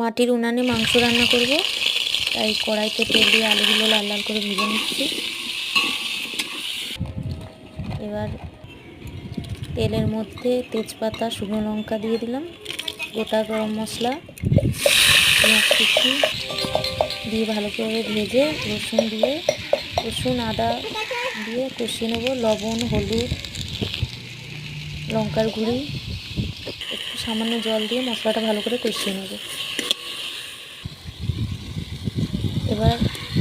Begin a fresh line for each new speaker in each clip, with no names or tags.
মাটির উনানে মাংস রান্না করব, তাই কড়াইতে তেল দিয়ে আলুগুলো লাল লাল করে ভেজে নিচ্ছি। এবার তেলের মধ্যে তেজপাতা, শুকনো লঙ্কা দিয়ে দিলাম, গোটা গরম মশলা, পেঁয়াজ কুচি দিয়ে ভালো করে ভেজে রসুন আদা দিয়ে কষিয়ে নেব। লবণ, হলুদ, লঙ্কার গুঁড়ি, একটু সামান্য জল দিয়ে মশলাটা ভালো করে কষিয়ে নেব। এবার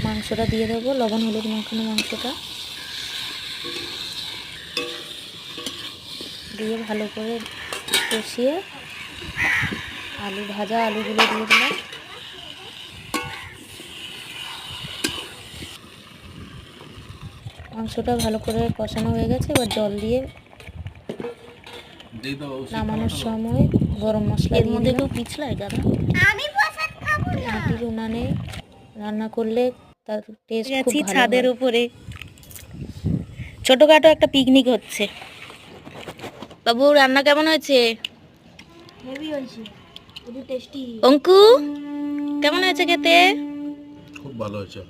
মাংসটা দিয়ে দেবো, লবণ হলুদ মাখানো মাংসটা দিয়ে ভালো করে কষিয়ে ভাজা আলুগুলো দিয়ে দিলাম। মাংসটা ভালো করে কষানো হয়ে গেছে, এবার জল দিয়ে নামানোর সময় গরম মশলা দিয়ে দিলাম। কেউ পিছলায় দাদা, মাটির উনানে রান্না করলে তার টেস্ট খুব ভালো। ছাদের উপরে ছোটখাটো একটা পিকনিক হচ্ছে। বাবু, রান্না কেমন হয়েছে?
হেভি হয়েছে, খুব টেস্টি।
অঙ্কু, কেমন হয়েছে খেতে?
খুব ভালো হয়েছে।